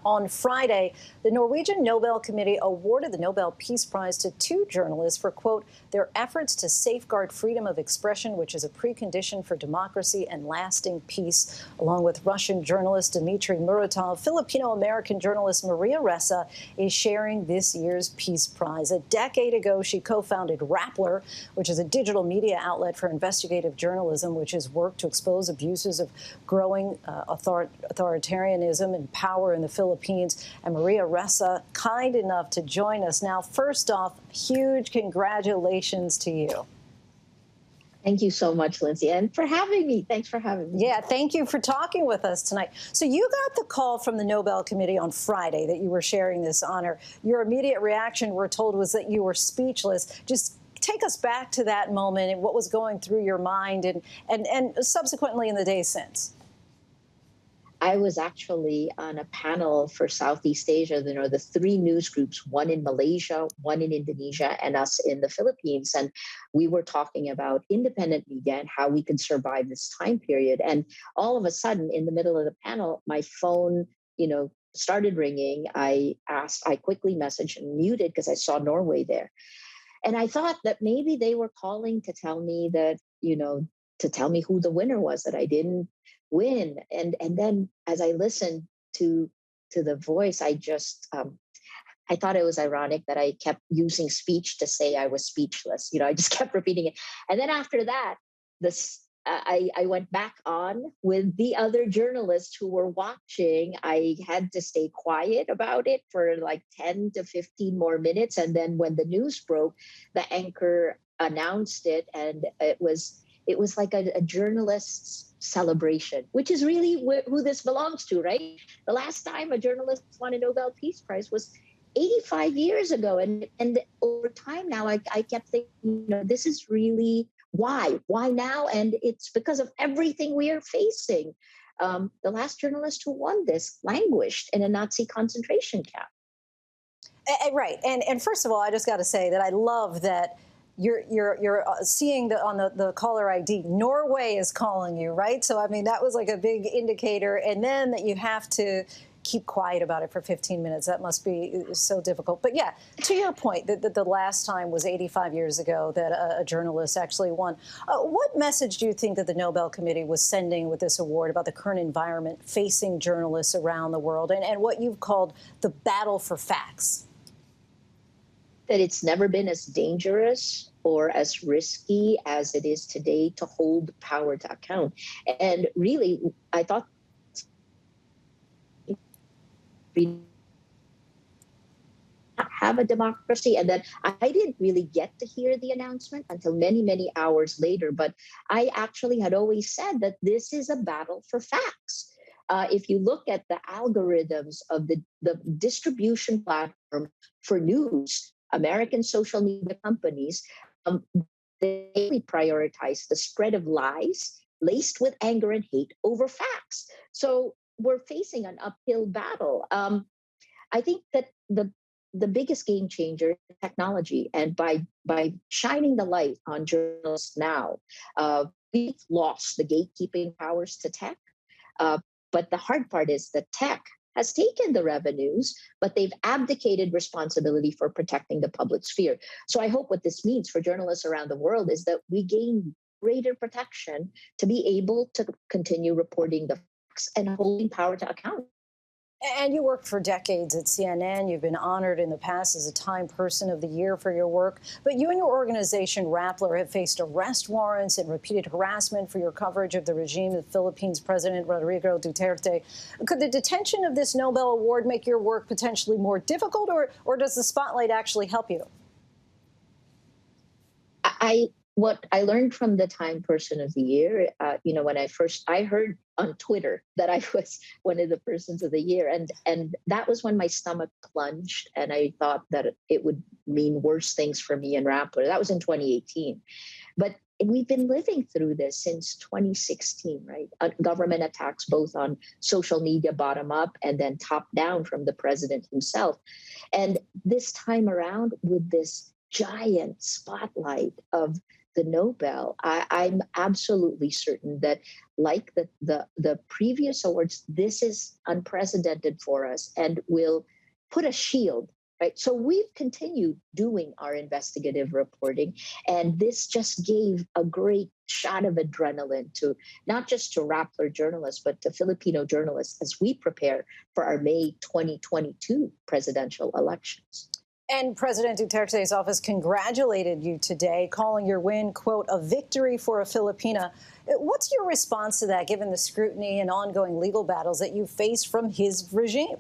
On Friday, the Norwegian Nobel Committee awarded the Nobel Peace Prize to two journalists for, quote, their efforts to safeguard freedom of expression, which is a precondition for democracy and lasting peace. Along with Russian journalist Dmitry Muratov, Filipino-American journalist Maria Ressa is sharing this year's Peace Prize. A decade ago, she co-founded Rappler, which is a digital media outlet for investigative journalism, which has worked to expose abuses of growing authoritarianism and power in the Philippines. And Maria Ressa, kind enough to join us now. First off, huge congratulations to you. Thank you so much, Linsey, and for having me. Thanks for having me. Yeah, thank you for talking with us tonight. So you got the call from the Nobel Committee on Friday that you were sharing this honor. Your immediate reaction, we're told, was that you were speechless. Just take us back to that moment and what was going through your mind and subsequently in the days since. I was actually on a panel for Southeast Asia, the three news groups, one in Malaysia, one in Indonesia, and us in the Philippines. And we were talking about independent media and how we could survive this time period. And all of a sudden, in the middle of the panel, my phone, started ringing. I quickly messaged and muted because I saw Norway there. And I thought that maybe they were calling to tell me that, to tell me who the winner was, that I didn't win. And then as I listened to the voice, I just I thought it was ironic that I kept using speech to say I was speechless. I just kept repeating it. And then after that, I went back on with the other journalists who were watching. I had to stay quiet about it for like 10 to 15 more minutes. And then when the news broke, the anchor announced it, and it was like a journalist's celebration, which is really who this belongs to, right? The last time a journalist won a Nobel Peace Prize was 85 years ago. And over time now, I kept thinking, this is really why now? And it's because of everything we are facing. The last journalist who won this languished in a Nazi concentration camp. Right. And first of all, I just got to say that I love that you're seeing on the caller ID, Norway is calling you, right? So, I mean, that was like a big indicator. And then that you have to keep quiet about it for 15 minutes. That must be so difficult. But yeah, to your point, that the last time was 85 years ago that a journalist actually won. What message do you think that the Nobel Committee was sending with this award about the current environment facing journalists around the world and what you've called the battle for facts? That it's never been as dangerous or as risky as it is today to hold power to account. And really, I thought we have a democracy, and then I didn't really get to hear the announcement until many, many hours later. But I actually had always said that this is a battle for facts. If you look at the algorithms of the distribution platform for news, American social media companies, they prioritize the spread of lies laced with anger and hate over facts. So we're facing an uphill battle. I think that the biggest game changer is technology, and by shining the light on journalists now, we've lost the gatekeeping powers to tech. But the hard part is that tech has taken the revenues, but they've abdicated responsibility for protecting the public sphere. So I hope what this means for journalists around the world is that we gain greater protection to be able to continue reporting the facts and holding power to account. And you worked for decades at CNN. You've been honored in the past as a Time Person of the Year for your work. But you and your organization, Rappler, have faced arrest warrants and repeated harassment for your coverage of the regime of Philippines President Rodrigo Duterte. Could the detention of this Nobel Award make your work potentially more difficult, or does the spotlight actually help you? What I learned from the Time Person of the Year, when I heard on Twitter that I was one of the persons of the year, and that was when my stomach plunged, and I thought that it would mean worse things for me and Rappler. That was in 2018. But we've been living through this since 2016, right? Government attacks both on social media bottom up and then top down from the president himself. And this time around, with this giant spotlight of the Nobel, I'm absolutely certain that, like the previous awards, this is unprecedented for us and will put a shield. Right. So we've continued doing our investigative reporting, and this just gave a great shot of adrenaline to not just to Rappler journalists, but to Filipino journalists as we prepare for our May 2022 presidential elections. And President Duterte's office congratulated you today, calling your win, quote, a victory for a Filipina. What's your response to that, given the scrutiny and ongoing legal battles that you face from his regime?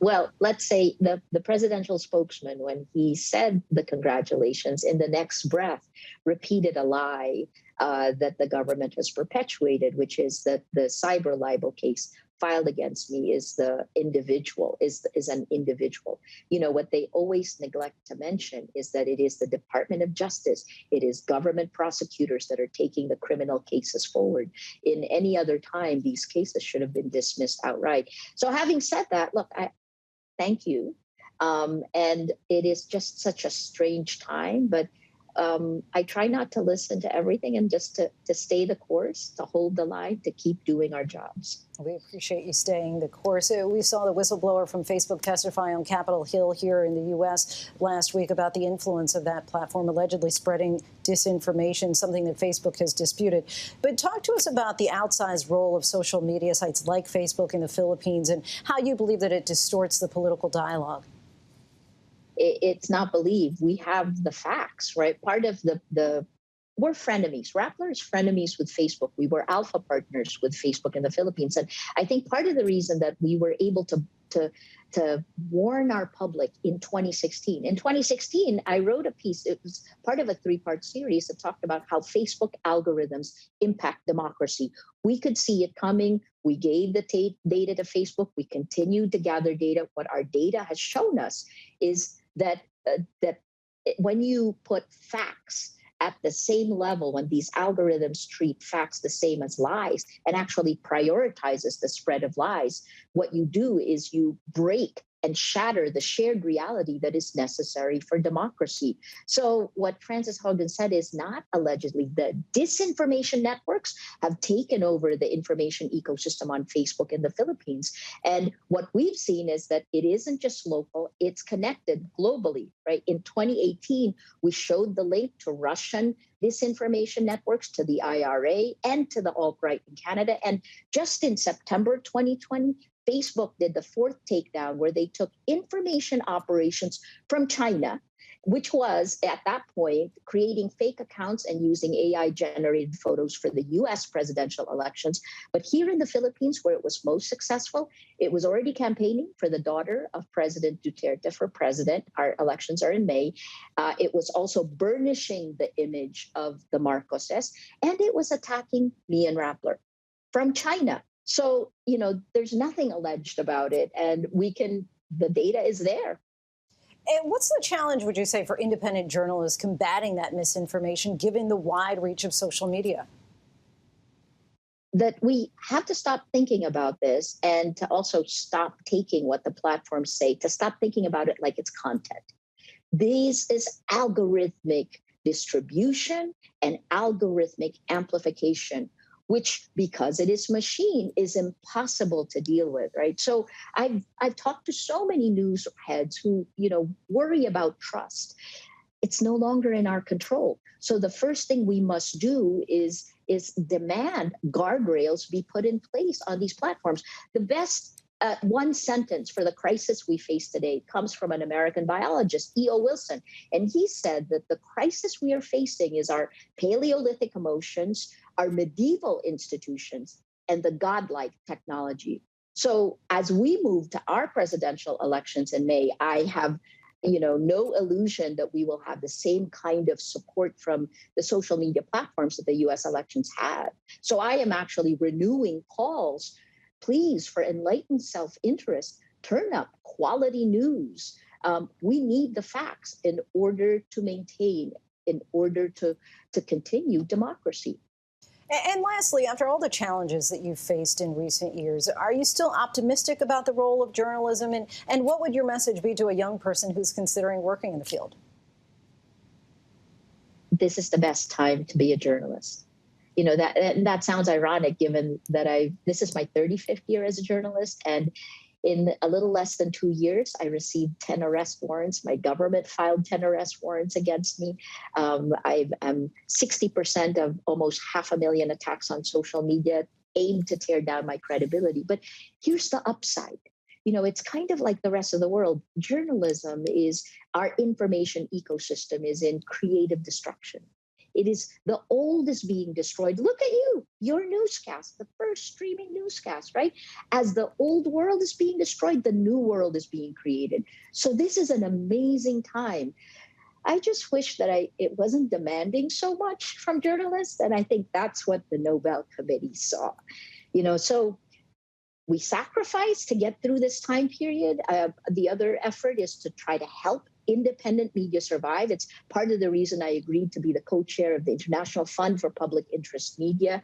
Well, let's say the presidential spokesman, when he said the congratulations, in the next breath repeated a lie that the government has perpetuated, which is that the cyber libel case filed against me is the individual, is an individual. You know, what they always neglect to mention is that it is the Department of Justice, it is government prosecutors that are taking the criminal cases forward. In any other time, these cases should have been dismissed outright. So having said that, look, thank you. And it is just such a strange time, but I try not to listen to everything and just to stay the course, to hold the line, to keep doing our jobs. We appreciate you staying the course. We saw the whistleblower from Facebook testify on Capitol Hill here in the U.S. last week about the influence of that platform allegedly spreading disinformation, something that Facebook has disputed. But talk to us about the outsized role of social media sites like Facebook in the Philippines and how you believe that it distorts the political dialogue. It's not believe. We have the facts, right? Part of we're frenemies. Rappler is frenemies with Facebook. We were alpha partners with Facebook in the Philippines. And I think part of the reason that we were able to warn our public in 2016. In 2016, I wrote a piece. It was part of a 3-part series that talked about how Facebook algorithms impact democracy. We could see it coming. We gave the data to Facebook. We continued to gather data. What our data has shown us is that when you put facts at the same level, when these algorithms treat facts the same as lies and actually prioritizes the spread of lies, what you do is you break and shatter the shared reality that is necessary for democracy. So what Frances Haugen said is not allegedly. The disinformation networks have taken over the information ecosystem on Facebook in the Philippines. And what we've seen is that it isn't just local, it's connected globally, right? In 2018, we showed the link to Russian disinformation networks, to the IRA, and to the alt-right in Canada. And just in September 2020, Facebook did the 4th takedown, where they took information operations from China, which was at that point creating fake accounts and using AI-generated photos for the US presidential elections. But here in the Philippines, where it was most successful, it was already campaigning for the daughter of President Duterte for president. Our elections are in May. It was also burnishing the image of the Marcoses, and it was attacking me and Rappler from China. So, you know, there's nothing alleged about it, and the data is there. And what's the challenge, would you say, for independent journalists combating that misinformation, given the wide reach of social media? That we have to stop thinking about this, and to also stop taking what the platforms say, to stop thinking about it like it's content. This is algorithmic distribution and algorithmic amplification, which, because it is machine, is impossible to deal with, right? So I've talked to so many news heads who, you know, worry about trust. It's no longer in our control. So the first thing we must do is demand guardrails be put in place on these platforms. The best one sentence for the crisis we face today comes from an American biologist, E.O. Wilson. And he said that the crisis we are facing is our Paleolithic emotions, our medieval institutions, and the godlike technology. So as we move to our presidential elections in May, I have no illusion that we will have the same kind of support from the social media platforms that the US elections had. So I am actually renewing calls, please, for enlightened self-interest, turn up quality news. We need the facts in order to maintain, in order to continue democracy. And lastly, after all the challenges that you've faced in recent years, are you still optimistic about the role of journalism? And what would your message be to a young person who's considering working in the field? this is the best time to be a journalist. You know, that sounds ironic given that this is my 35th year as a journalist, and in a little less than 2 years, I received 10 arrest warrants. My government filed 10 arrest warrants against me. I'm 60% of almost 500,000 attacks on social media aimed to tear down my credibility. But here's the upside. You know, it's kind of like the rest of the world. Journalism is, our information ecosystem is in creative destruction. It is, the old is being destroyed. Look at you, your newscast, the first streaming newscast, right? As the old world is being destroyed, the new world is being created. So this is an amazing time. I just wish that it wasn't demanding so much from journalists. And I think that's what the Nobel Committee saw. You know, so we sacrifice to get through this time period. The other effort is to try to help independent media survive. It's part of the reason I agreed to be the co-chair of the International Fund for Public Interest Media,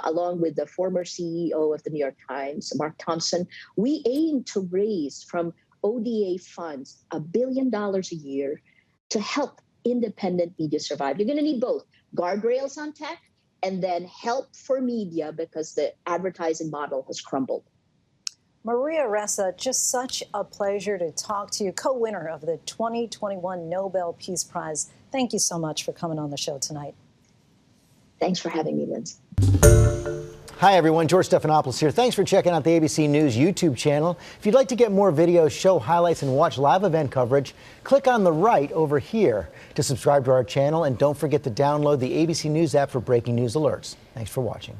along with the former CEO of the New York Times, Mark Thompson. We aim to raise from ODA funds $1 billion a year to help independent media survive. You're going to need both guardrails on tech and then help for media because the advertising model has crumbled. Maria Ressa, just such a pleasure to talk to you, co-winner of the 2021 Nobel Peace Prize. Thank you so much for coming on the show tonight. Thanks for having me, Linsey. Hi, everyone. George Stephanopoulos here. Thanks for checking out the ABC News YouTube channel. If you'd like to get more videos, show highlights, and watch live event coverage, click on the right over here to subscribe to our channel. And don't forget to download the ABC News app for breaking news alerts. Thanks for watching.